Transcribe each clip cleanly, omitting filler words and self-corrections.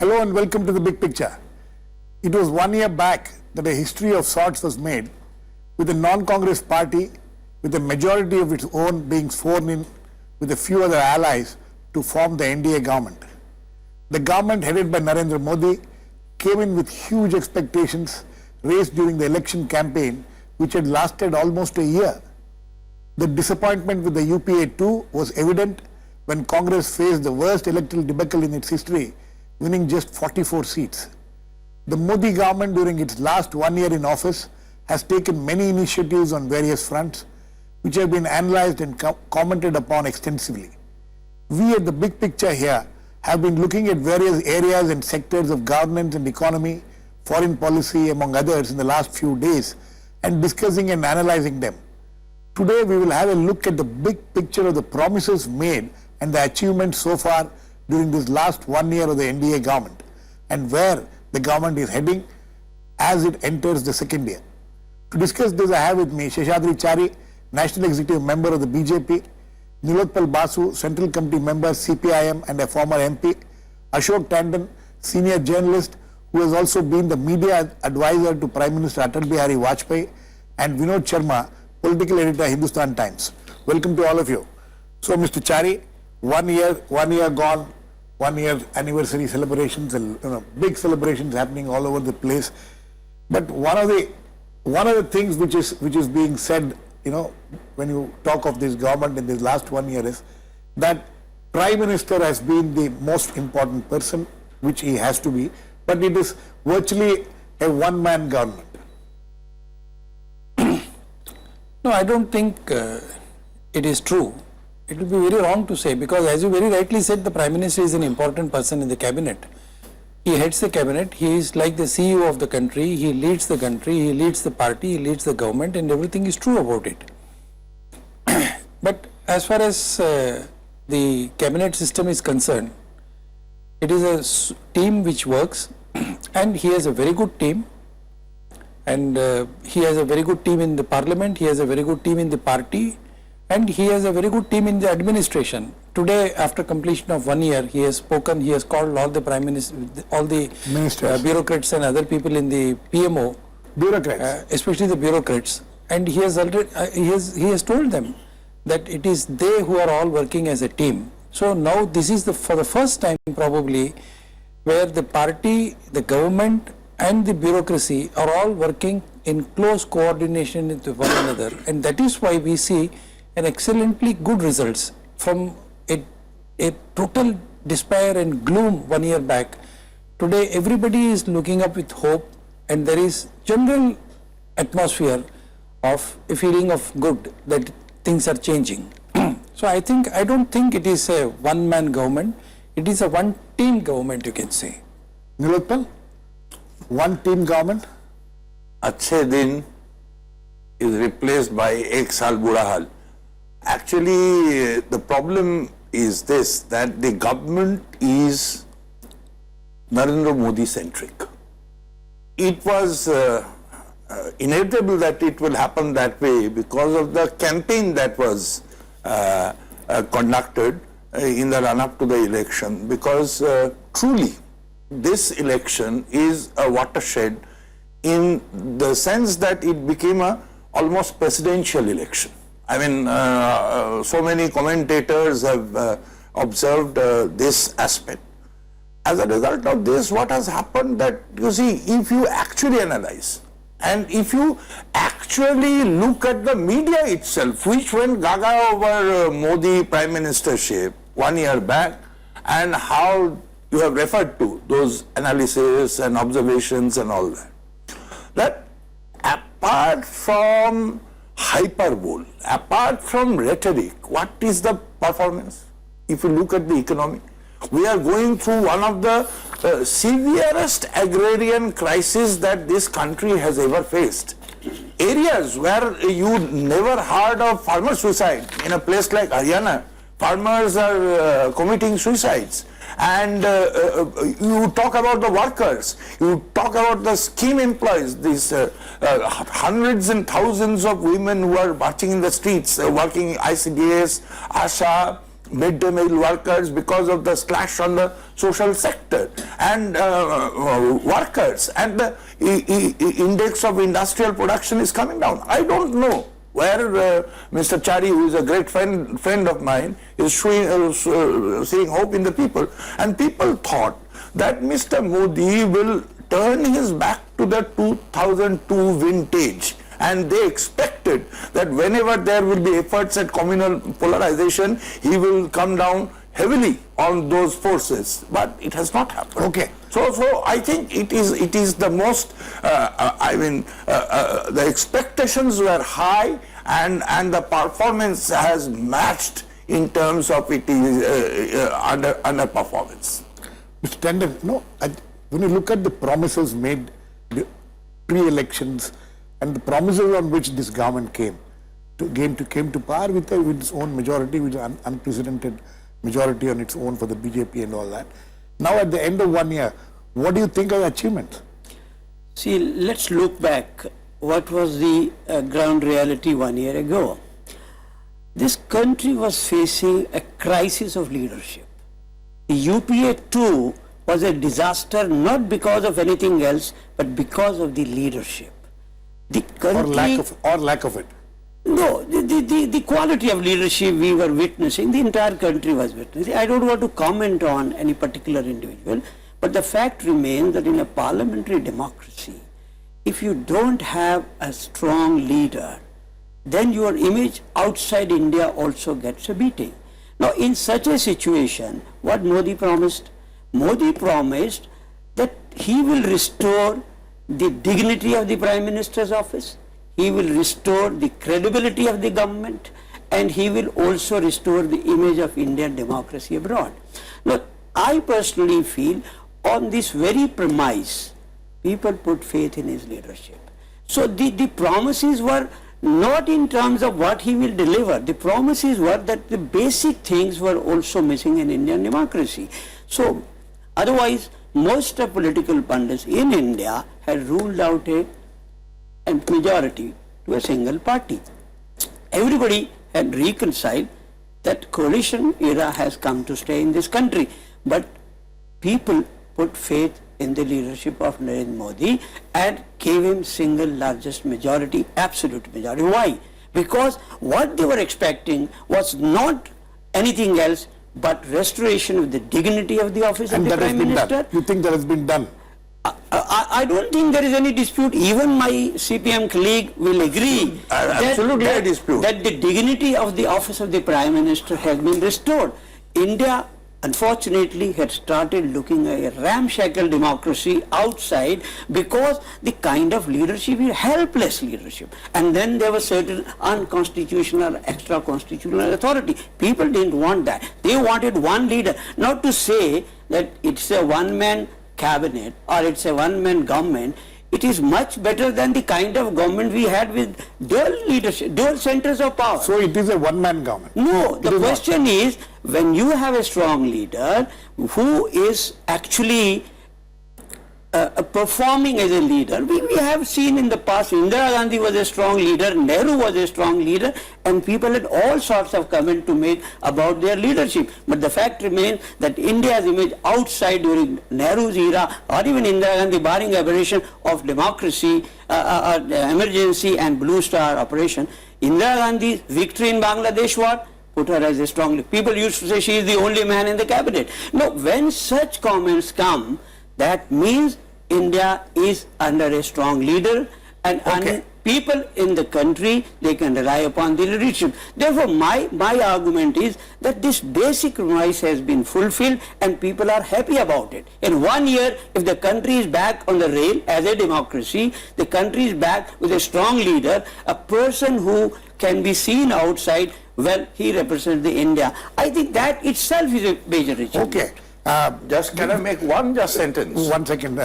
Hello and welcome to the big picture. It was 1 year back that a history of sorts was made with the non-Congress party with a majority of its own being sworn in with a few other allies to form the NDA government. The government headed by Narendra Modi came in with huge expectations raised during the election campaign which had lasted almost a year. The disappointment with the UPA too was evident when Congress faced the worst electoral debacle in its history, winning just 44 seats. The Modi government during its last 1 year in office has taken many initiatives on various fronts which have been analysed and commented upon extensively. We at the big picture here have been looking at various areas and sectors of governance and economy, foreign policy among others in the last few days and discussing and analysing them. Today we will have a look at the big picture of the promises made and the achievements so far during this last 1 year of the NDA government and where the government is heading as it enters the second year. To discuss this I have with me Sheshadri Chari, National Executive Member of the BJP, Nilotpal Basu, Central Committee Member CPI-M and a former MP, Ashok Tandon, Senior Journalist who has also been the media advisor to Prime Minister Atal Bihari Vajpayee, and Vinod Sharma, Political Editor Hindustan Times. Welcome to all of you. So Mr. Chari, 1 year gone, 1 year anniversary celebrations and big celebrations happening all over the place. But one of the things which is being said, when you talk of this government in this last 1 year is that Prime Minister has been the most important person, which he has to be, but it is virtually a one-man government. No, I don't think it is true. It will be very wrong to say, because as you very rightly said, the Prime Minister is an important person in the cabinet. He heads the cabinet, he is like the CEO of the country, he leads the country, he leads the party, he leads the government, and everything is true about it. But as far as the cabinet system is concerned, it is a team which works and he has a very good team, and he has a very good team in the parliament, he has a very good team in the party, and he has a very good team in the administration. Today, after completion of 1 year, he has spoken, he has called all the Prime Minister, all the bureaucrats and other people in the PMO, especially the bureaucrats, and he has already, he has told them that it is they who are all working as a team. So now this is for the first time probably where the party, the government and the bureaucracy are all working in close coordination with one another, and that is why we see an excellently good results from a total despair and gloom 1 year back. Today everybody is looking up with hope, and there is general atmosphere of a feeling of good that things are changing. So I don't think it is a one-man government, it is a one-team government, you can say. Nilotpal, one-team government? Achhe din is replaced by ek saal bura hal. Actually, the problem is this, that the government is Narendra Modi centric. It was inevitable that it will happen that way because of the campaign that was conducted in the run-up to the election, because truly this election is a watershed in the sense that it became a almost presidential election. I mean, so many commentators have observed this aspect. As a result of this, what has happened that, you see, if you actually analyze and if you actually look at the media itself, which went gaga over Modi Prime Ministership 1 year back, and how you have referred to those analyses and observations and all that, that apart from hyperbole, apart from rhetoric, what is the performance? If you look at the economy, we are going through one of the severest agrarian crises that this country has ever faced. Areas where you never heard of farmer suicide, in a place like Haryana, farmers are committing suicides. And you talk about the workers, you talk about the scheme employees, these hundreds and thousands of women who are marching in the streets, working ICDS, ASHA, mid-day meal workers, because of the slash on the social sector, and workers, and the index of industrial production is coming down. I don't know where Mr. Chari, who is a great friend of mine, is seeing hope in the people. And people thought that Mr. Modi will turn his back to the 2002 vintage. And they expected that whenever there will be efforts at communal polarization, he will come down heavily on those forces. But it has not happened. Okay. So I think it is the most, the expectations were high, and the performance has matched in terms of it is underperformance. Mr. Tandon, when you look at the promises made pre-elections and the promises on which this government came to power with its own majority, with an unprecedented majority on its own for the BJP and all that. Now at the end of 1 year, what do you think are the achievements? See, let's look back. What was the ground reality 1 year ago? This country was facing a crisis of leadership. The UPA 2 was a disaster not because of anything else, but because of the leadership. The country, or lack of it. No, the quality of leadership we were witnessing, the entire country was witnessing. I don't want to comment on any particular individual, but the fact remains that in a parliamentary democracy, if you don't have a strong leader, then your image outside India also gets a beating. Now, in such a situation, what Modi promised? Modi promised that he will restore the dignity of the Prime Minister's office, he will restore the credibility of the government, and he will also restore the image of Indian democracy abroad. Now, I personally feel on this very premise, people put faith in his leadership. So the promises were not in terms of what he will deliver. The promises were that the basic things were also missing in Indian democracy. So otherwise, most of political pundits in India had ruled out a majority to a single party. Everybody had reconciled that coalition era has come to stay in this country. But people put faith in the leadership of Narendra Modi and gave him single largest majority, absolute majority. Why? Because what they were expecting was not anything else but restoration of the dignity of the office of the Prime Minister. You think that has been done? I don't think there is any dispute. Even my CPI-M colleague will agree Absolutely a dispute. that the dignity of the office of the Prime Minister has been restored. India, unfortunately, had started looking at a ramshackle democracy outside because the kind of leadership, helpless leadership. And then there was certain unconstitutional, extra-constitutional authority. People didn't want that. They wanted one leader. Not to say that it's a one-man cabinet or it's a one-man government. It is much better than the kind of government we had with dual leadership, dual centers of power. So it is a one-man government? No, the question is, when you have a strong leader who is actually performing as a leader, we have seen in the past, Indira Gandhi was a strong leader, Nehru was a strong leader, and people had all sorts of comment to make about their leadership. But the fact remains that India's image outside during Nehru's era, or even Indira Gandhi, barring aberration of democracy, emergency and Blue Star operation, Indira Gandhi's victory in Bangladesh war put her as a strong leader. People used to say she is the only man in the cabinet. No, when such comments come, that means India is under a strong leader, and people in the country, they can rely upon the leadership. Therefore, my argument is that this basic promise has been fulfilled and people are happy about it. In 1 year, if the country is back on the rail as a democracy, the country is back with a strong leader, a person who can be seen outside, well, he represents the India. I think that itself is a major achievement. Okay. Just can I make one sentence? 1 second.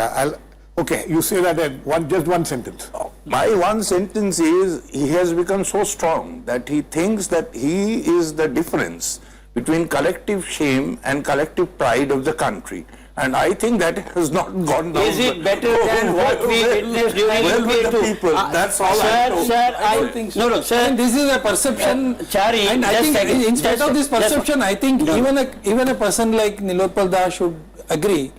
Okay, you say that just one sentence. My one sentence is, he has become so strong that he thinks that he is the difference between collective shame and collective pride of the country. And I think that has not gone down. Is it better than what we witnessed during well with UPA the 2? people. That's all I know. Sir, I don't think so. No, sir. And this is a perception. Chari, and I just think second, in spite just of this just- perception, I think No. even a person like Nilotpal Da should agree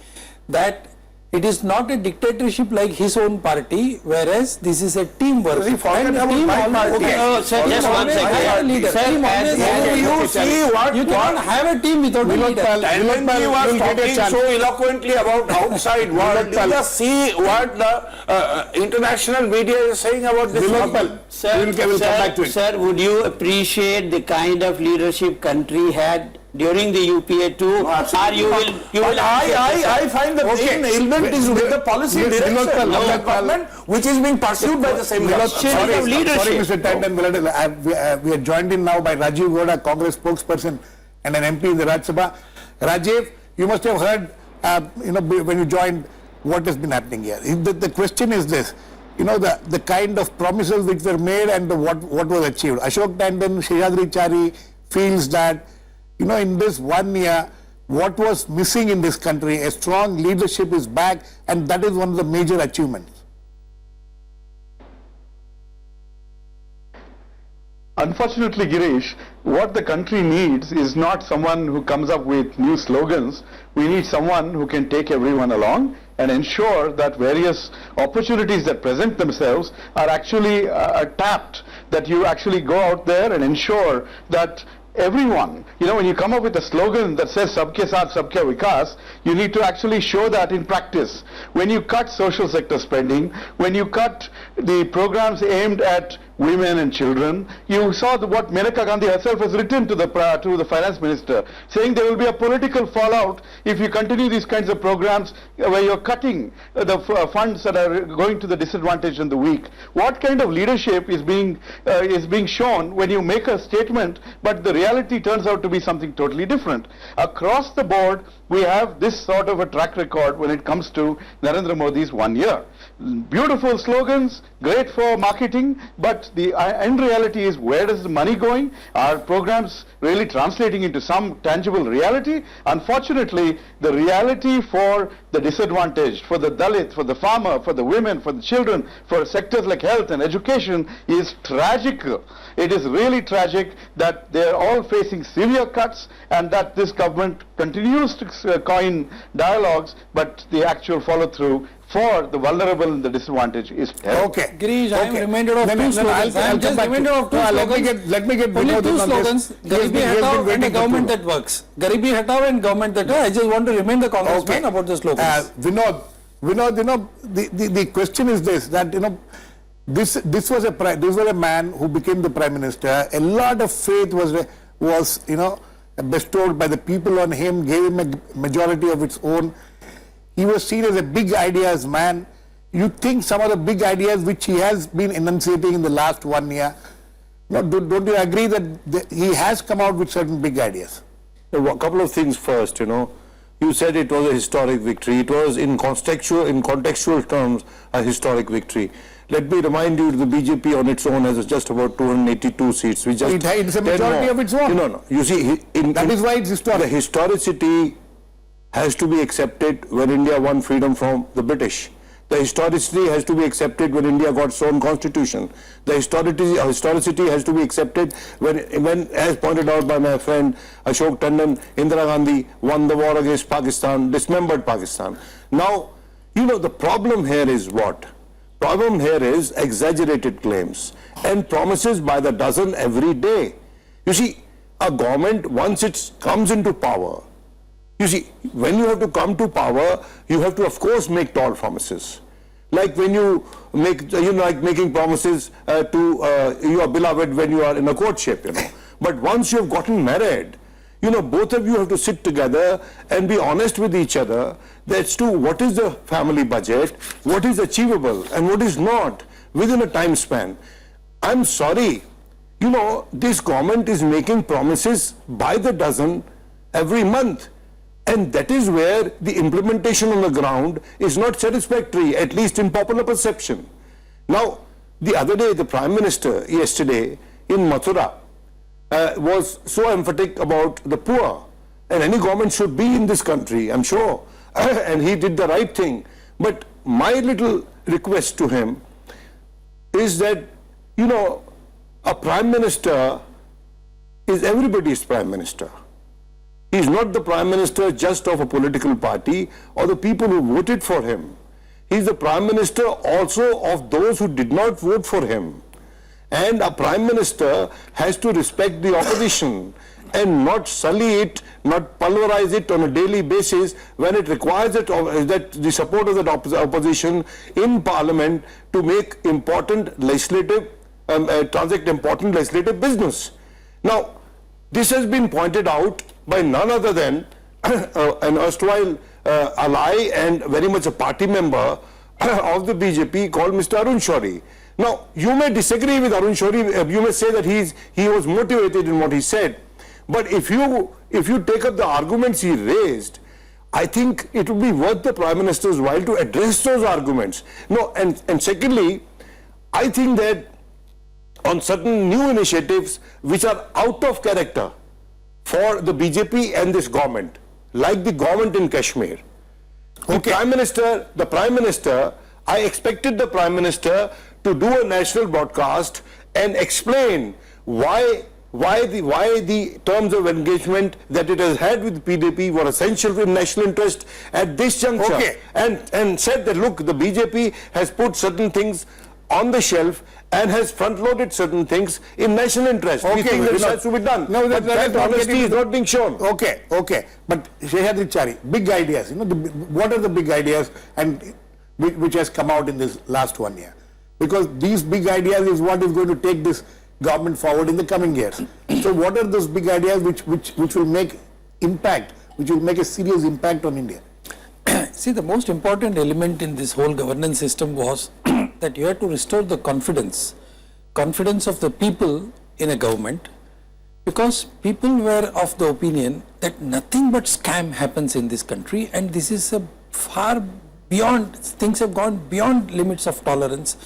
that it is not a dictatorship like his own party, whereas this is a teamwork. He forgot And about team my always- party. Okay. Oh, sir, Team just one always second. has a leader. Sir, Team always as- has a as- leader. You see what You cannot have a team without a leader. Nilotpal, And when he was you'll get a talking chance. so eloquently about outside world, you just see what the international media is saying about this. Nilotpal, Sir, we'll come back to it. Sir, would you appreciate the kind of leadership country had during the UPA 2? Or you will I find the main ailment is with the policy direction of the government, which is being pursued by the same government. Sorry, of leadership. Sorry, Mr. Tandon, we are joined in now by Rajeev Gowda, Congress spokesperson and an MP in the Rajya Sabha. Rajeev, you must have heard, when you joined, what has been happening here. The question is this, the kind of promises which were made and what was achieved. Ashok Tandon, Sheshadri, Chari feels that, in this 1 year, what was missing in this country, a strong leadership is back, and that is one of the major achievements. Unfortunately, Girish, what the country needs is not someone who comes up with new slogans. We need someone who can take everyone along and ensure that various opportunities that present themselves are actually tapped, that you actually go out there and ensure that everyone, when you come up with a slogan that says Sabke Saath, Sabke Vikas, you need to actually show that in practice. When you cut social sector spending, when you cut the programs aimed at women and children, you saw what Maneka Gandhi herself has written to the finance minister, saying there will be a political fallout if you continue these kinds of programs where you're cutting the funds that are going to the disadvantaged and the weak. What kind of leadership is being shown when you make a statement, but the reality turns out to be something totally different? Across the board, we have this sort of a track record when it comes to Narendra Modi's 1 year. Beautiful slogans, great for marketing, but the end reality is, where is the money going? Are programs really translating into some tangible reality? Unfortunately, the reality for the disadvantaged, for the Dalit, for the farmer, for the women, for the children, for sectors like health and education is tragic. It is really tragic that they are all facing severe cuts and that this government continues to coin dialogues, but the actual follow-through for the vulnerable and the disadvantaged is terrible. Okay. Girish, I am reminded of two slogans. I am just reminded of two slogans. Let me get Only Vinod two in on this. slogans, He has Garibi been Hatao and a waiting for government too that works. Garibi Hatao and government that works. I just want to remind the congressman about the slogans. Vinod, the question is this, that this was a man who became the prime minister. A lot of faith was bestowed by the people on him, gave him a majority of its own. He was seen as a big ideas man. You think some of the big ideas which he has been enunciating in the last 1 year, don't you agree that he has come out with certain big ideas? A couple of things first, You said it was a historic victory. It was in contextual terms a historic victory. Let me remind you, the BJP on its own has just about 282 seats. It's a majority of its own. No. You see, that is why it's historic. The historicity has to be accepted when India won freedom from the British. The historicity has to be accepted when India got its own constitution. The historicity has to be accepted when, as pointed out by my friend Ashok Tandon, Indira Gandhi won the war against Pakistan, dismembered Pakistan. Now, the problem here is what? Problem here is exaggerated claims and promises by the dozen every day. You see, a government, once it comes into power, you see, when you have to come to power, you have to, of course, make tall promises. Like when you make, like making promises to your beloved when you are in a courtship, But once you have gotten married, both of you have to sit together and be honest with each other as to what is the family budget, what is achievable and what is not within a time span. I'm sorry, this government is making promises by the dozen every month. And that is where the implementation on the ground is not satisfactory, at least in popular perception. Now, the other day, the Prime Minister, yesterday, in Mathura, was so emphatic about the poor. And any government should be in this country, I'm sure, and he did the right thing. But my little request to him is that, you know, a prime minister is everybody's prime minister. He is not the prime minister just of a political party or the people who voted for him. He is the prime minister also of those who did not vote for him. And a prime minister has to respect the opposition and not sully it, not pulverize it on a daily basis when it requires that the support of the opposition in parliament to make important legislative, transact important legislative business. Now, this has been pointed out by none other than an erstwhile ally and very much a party member of the BJP called Mr. Arun Shourie. Now, you may disagree with Arun Shourie, you may say that he was motivated in what he said, but if you take up the arguments he raised, I think it would be worth the Prime Minister's while to address those arguments. No, and secondly, I think that on certain new initiatives which are out of character for the BJP and this government, like the government in Kashmir. Okay. The Prime Minister, I expected the Prime Minister to do a national broadcast and explain why the terms of engagement that it has had with PDP were essential for national interest at this juncture. Okay. And said that, look, the BJP has put certain things on the shelf and has front-loaded certain things in national interest. We think that has to be done. No, that honesty is not being shown. Okay. But Sheshadri, Chari, big ideas. What are the big ideas and which has come out in this last 1 year? Because these big ideas is what is going to take this government forward in the coming years. So what are those big ideas which will make impact, which will make a serious impact on India? See, the most important element in this whole governance system was that you had to restore the confidence of the people in a government, because people were of the opinion that nothing but scam happens in this country, and this is a far beyond, things have gone beyond limits of tolerance.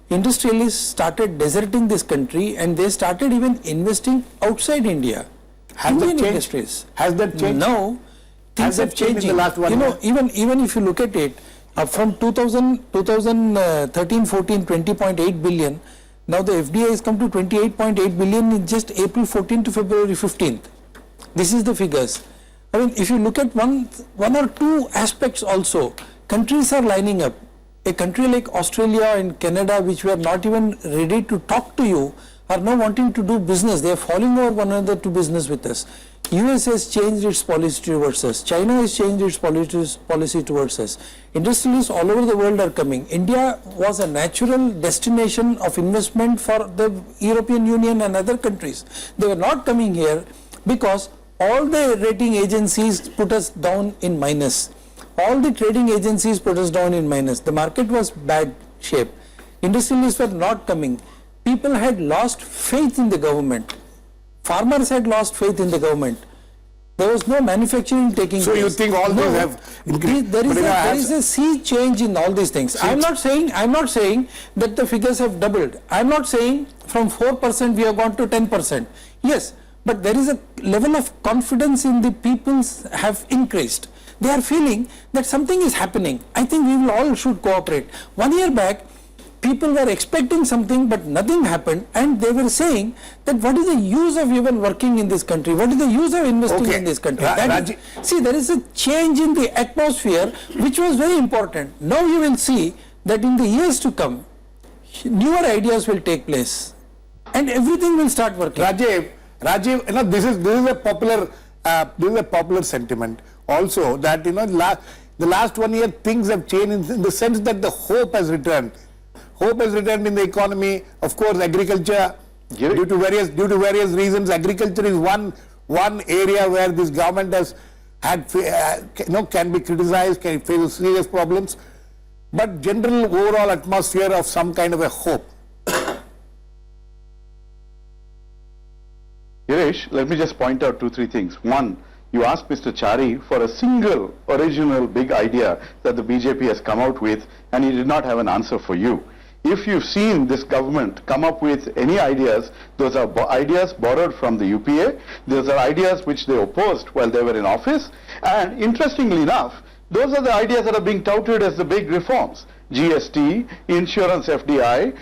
Industrialists started deserting this country and they started even investing outside India. Has that changed? Industries. Has that changed? No, things have changed in the last 1 year? Even if you look at it, from 2013-14, 20.8 billion, now the FDI has come to 28.8 billion in just April 14 to February 15th. This is the figures. I mean, if you look at one or two aspects also, countries are lining up. A country like Australia and Canada, which were not even ready to talk to you, are now wanting to do business. They are falling over one another to business with us. US has changed its policy towards us. China has changed its policy towards us. Industrialists all over the world are coming. India was a natural destination of investment for the European Union and other countries. They were not coming here because all the rating agencies put us down in minus. All the trading agencies put us down in minus. The market was bad shape. Industrialists were not coming. People had lost faith in the government. Farmers had lost faith in the government. There was no manufacturing taking place. So you think all these have increased? There is a sea change in all these things. I'm not saying that the figures have doubled. I'm not saying from 4% we have gone to 10%. Yes, but there is a level of confidence in the peoples have increased. They are feeling that something is happening. I think we will all should cooperate. 1 year back, people were expecting something, but nothing happened, and they were saying that what is the use of even working in this country? What is the use of investing in this country? See, there is a change in the atmosphere, which was very important. Now you will see that in the years to come, newer ideas will take place, and everything will start working. Rajeev, this is a popular sentiment. Also, that the last 1 year things have changed in the sense that the hope has returned. Hope has returned in the economy. Of course, agriculture, due to various reasons, agriculture is one area where this government has had can be criticized, can face serious problems. But general overall atmosphere of some kind of a hope. Girish, let me just point out 2-3 things. One, you asked Mr. Chari for a single original big idea that the BJP has come out with, and he did not have an answer for you. If you've seen this government come up with any ideas, those are ideas borrowed from the UPA. Those are ideas which they opposed while they were in office. And interestingly enough, Those are the ideas that are being touted as the big reforms. GST, insurance FDI,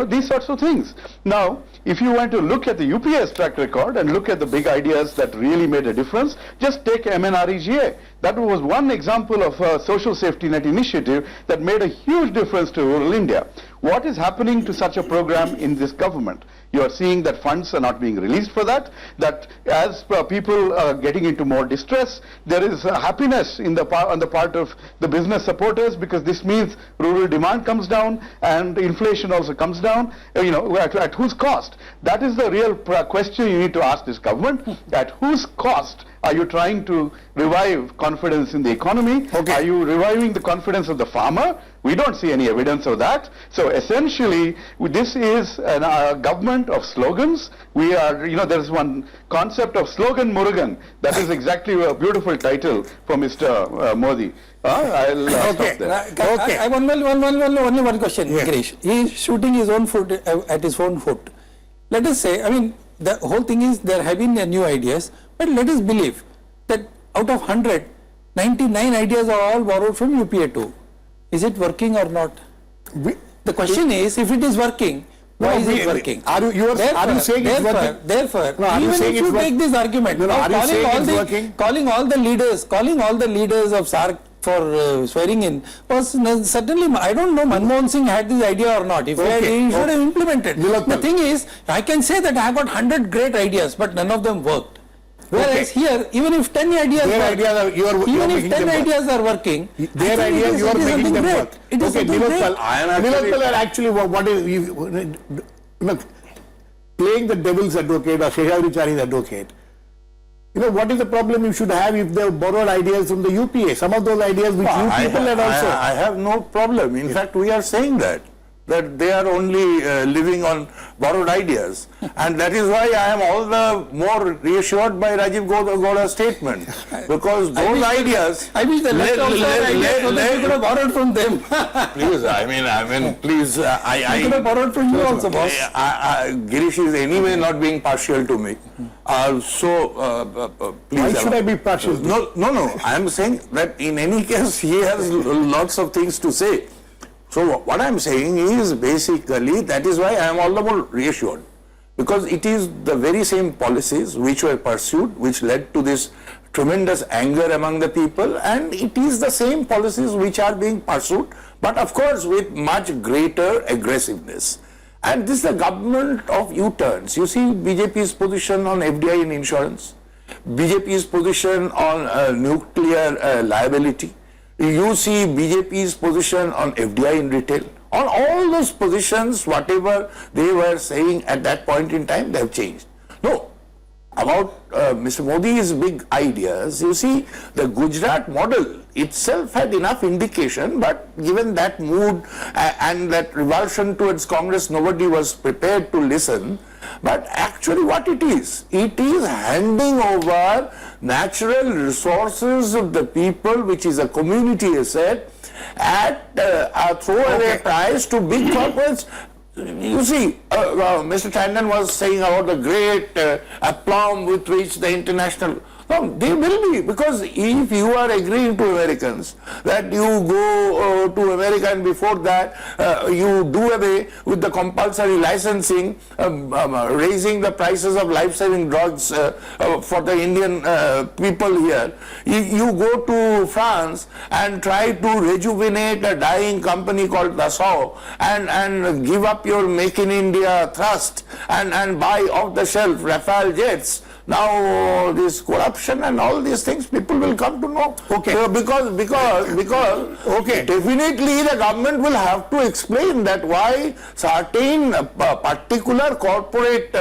these sorts of things. Now, if you want to look at the UPA's track record and look at the big ideas that really made a difference, just take MNREGA. That was one example of a social safety net initiative that made a huge difference to rural India. What is happening to such a program in this government? You are seeing that funds are not being released for that, that as people are getting into more distress, there is happiness on the part of the business supporters, because this means rural demand comes down and inflation also comes down, at whose cost? That is the real question you need to ask this government. At whose cost are you trying to revive confidence in the economy? Okay. Are you reviving the confidence of the farmer? We don't see any evidence of that. So essentially, this is a government of slogans. We are, there is one concept of slogan Murugan. That is exactly a beautiful title for Mr. Modi. I'll stop there. I have only one question, Girish. He is shooting his own foot at his own foot. Let us say, the whole thing is there have been new ideas, but let us believe that out of 100, 99 ideas are all borrowed from UPA 2. Is it working or not? The question is, if it is working, why is it working? Are you saying it's working? Therefore, are you even saying if you it's take this argument, are you saying it's working? calling all the leaders of SARC for swearing in was certainly, I don't know Manmohan Singh had this idea or not. If he should have implemented. The thing is, I can say that I have got 100 great ideas, but none of them worked. Whereas here, even if 10 ideas are working, their ideas, you are making them work. Okay, Nilotpal, actually, what is, playing the devil's advocate or Sheshadri Chari's advocate, what is the problem you should have if they have borrowed ideas from the UPA? Some of those ideas which you people had also. I have no problem. In fact, we are saying that they are only living on borrowed ideas. And that is why I am all the more reassured by Rajeev Gowda's statement. Because those ideas... I wish the left also had ideas so that we could have borrowed from them. Please, please... We could have borrowed from you also, boss. Girish is anyway not being partial to me. Please... Why should I be partial? No. I am saying that in any case, he has lots of things to say. So what I am saying is basically that is why I am all the more reassured, because it is the very same policies which were pursued which led to this tremendous anger among the people, and it is the same policies which are being pursued, but of course with much greater aggressiveness. And this is the government of U-turns. You see BJP's position on FDI in insurance, BJP's position on nuclear liability. You see BJP's position on FDI in retail. On all those positions, whatever they were saying at that point in time, they have changed. No, about Mr. Modi's big ideas, you see, the Gujarat model itself had enough indication, but given that mood and that revulsion towards Congress, nobody was prepared to listen. But actually what it is handing over natural resources of the people, which is a community asset, at a throwaway price to big corporates. You see, Mr. Tandon was saying about the great aplomb with which the international... No, they will be, because if you are agreeing to Americans that you go to America and before that you do away with the compulsory licensing, raising the prices of life-saving drugs for the Indian people here, you go to France and try to rejuvenate a dying company called Basu and give up your Make in India thrust and buy off the shelf Rafale jets. Now this corruption and all these things, people will come to know. Okay. Because okay, definitely the government will have to explain that why certain particular corporate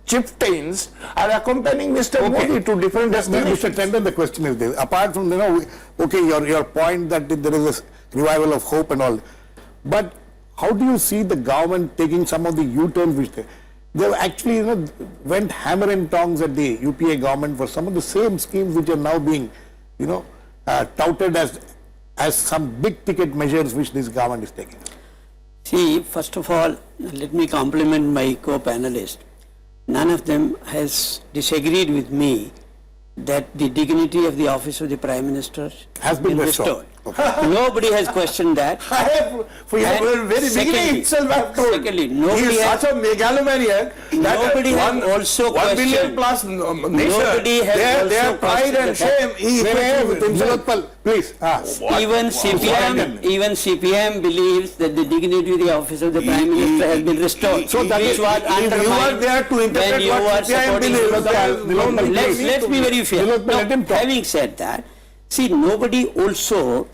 chieftains are accompanying Mr. Modi to different destinations. Mr. Tandon, the question is this. Apart from, your point that there is a revival of hope and all, but how do you see the government taking some of the U-turns which they actually went hammer and tongs at the UPA government for some of the same schemes which are now being touted as some big ticket measures which this government is taking? See, first of all, let me compliment my co-panelist. None of them has disagreed with me that the dignity of the office of the Prime Minister has been restored. Nobody has questioned that. I have, for And very beginning secondly- itself, I have told. secondly, he nobody is has- such a megalomaniac that Nobody has also 1 billion questioned- plus nation, Nobody has their also pride and questioned shame, he equates with himself. Nilotpal, please. Even CPI-M believes that the dignity of the office of the Prime Minister has been restored. So that which is, was if you are undermined there to when interpret you what were CPI-M supporting believes, that is Nilotpal, no need Let's to be very fair. Nilotpal, let him talk. Having said that, see, nobody also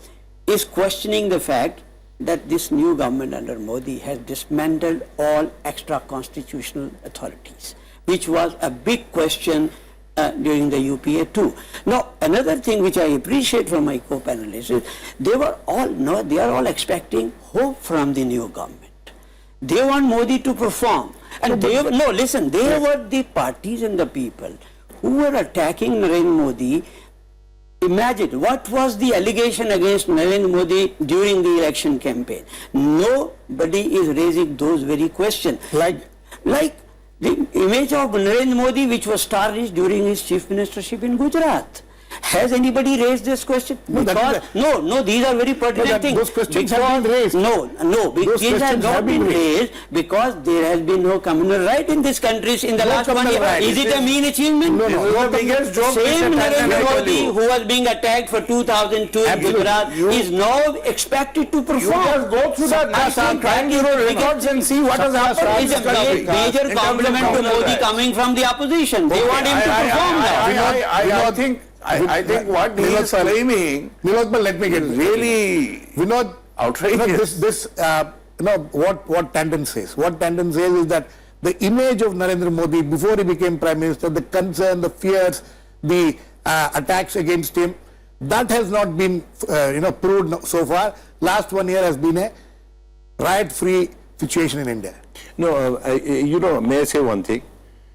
is questioning the fact that this new government under Modi has dismantled all extra constitutional authorities, which was a big question during the UPA too. Now, another thing which I appreciate from my co-panelists is they are all expecting hope from the new government. They want Modi to perform. And they were the parties and the people who were attacking Narendra Modi. Imagine what was the allegation against Narendra Modi during the election campaign. Nobody is raising those very questions. Like the image of Narendra Modi, which was tarnished during his chief ministership in Gujarat. Has anybody raised this question? No, these are very pertinent things. Those questions have been raised. These have not been raised because there has been no communal right in this country in the last 1 year. Right. Is it a mean achievement? No. This is the biggest joke, Same Mr. Tandon, Narendra I tell Modi you. who was being attacked for 2002 in Absolutely. Gujarat is now expected to You perform. just go through the I NASA think crime that bureau is- records and see what has happened in It's this a country. major In terms of compliment to communal Modi rights. coming from the opposition. They want him to perform now. I think what he is claiming Nilotpal, let me get really Vinod, outrageous. What Tandon says. What Tandon says is that the image of Narendra Modi before he became Prime Minister, the concern, the fears, the attacks against him, that has not been proved so far. Last 1 year has been a riot-free situation in India. No, may I say one thing?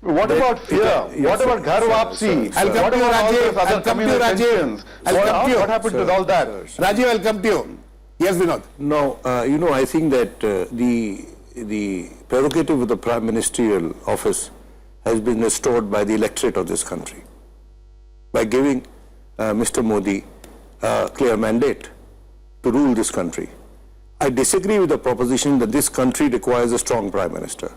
What about fear? What about Ghar Wapsi? I'll come What to you, about all Rajeev. those other I'll come to you, communal Rajeev. tensions? I'll come to you. What happened to all that? Rajeev, I'll come to you. Yes, Vinod. No, I think that the prerogative of the Prime Ministerial office has been restored by the electorate of this country by giving Mr. Modi a clear mandate to rule this country. I disagree with the proposition that this country requires a strong Prime Minister.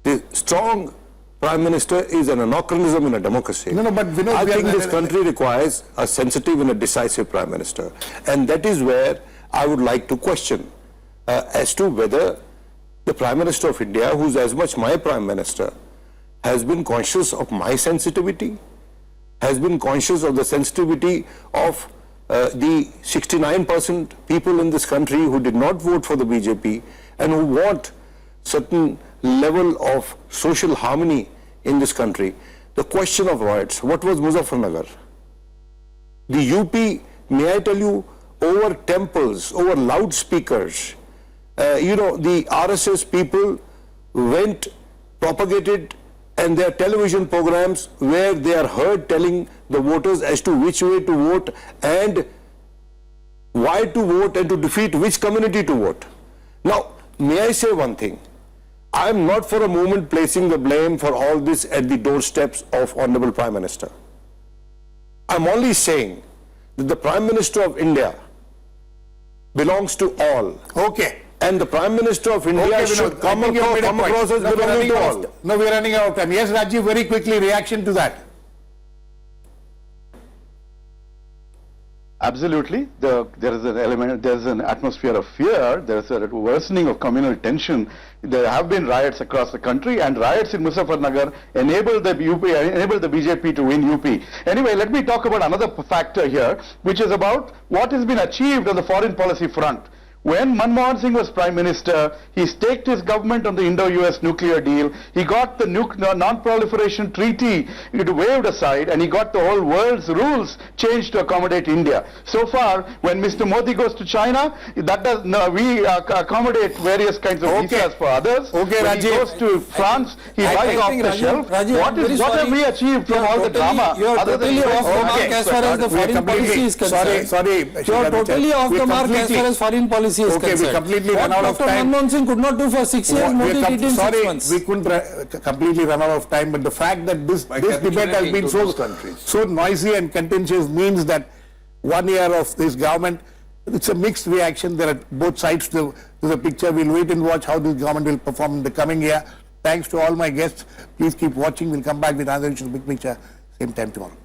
The strong Prime Minister is an anachronism in a democracy. No, but Vinod, I we are- think this country requires a sensitive and a decisive Prime Minister. And that is where I would like to question as to whether the Prime Minister of India, who's as much my Prime Minister, has been conscious of my sensitivity, has been conscious of the sensitivity of the 69% people in this country who did not vote for the BJP and who want certain level of social harmony in this country. The question of riots, what was Muzaffarnagar? The UP, may I tell you, over temples, over loudspeakers, the RSS people went, propagated, and their television programs where they are heard telling the voters as to which way to vote and why to vote and to defeat which community to vote. Now, may I say one thing? I am not for a moment placing the blame for all this at the doorsteps of Honorable Prime Minister. I am only saying that the Prime Minister of India belongs to all. Okay. And the Prime Minister of India Okay, should Vinod, come I think you made a point. across as No, we're belonging running to out all. of- No, we're running out of time. Yes, Rajeev, very quickly, reaction to that. Absolutely. There is an element, there is an atmosphere of fear, there is a worsening of communal tension. There have been riots across the country, and riots in Muzaffarnagar enabled the BJP to win UP. Anyway, let me talk about another factor here, which is about what has been achieved on the foreign policy front. When Manmohan Singh was Prime Minister, he staked his government on the Indo-US nuclear deal. He got the non-proliferation treaty waved aside, and he got the whole world's rules changed to accommodate India. So far, when Mr. Modi goes to China, we accommodate various kinds of visas for others. Okay, when he Rajeev. goes to France, he I buys off think the Rajeev- shelf. Rajeev, I'm very What have sorry. we achieved from all the drama? You are other than totally off the Okay. mark as far as the We are foreign completely- policy is concerned. Sorry, You are totally off the mark as far as foreign policy is Okay, we concerned. completely run out of What time. Dr. Manmohan Singh could not do for 6 years, Modi did in 6 months. We couldn't completely run out of time, but the fact that this debate has been to those countries. so noisy and contentious means that 1 year of this government It's a mixed reaction. There are both sides to the picture. We'll wait and watch how this government will perform in the coming year. Thanks to all my guests. Please keep watching. We'll come back with another edition of Big Picture same time tomorrow.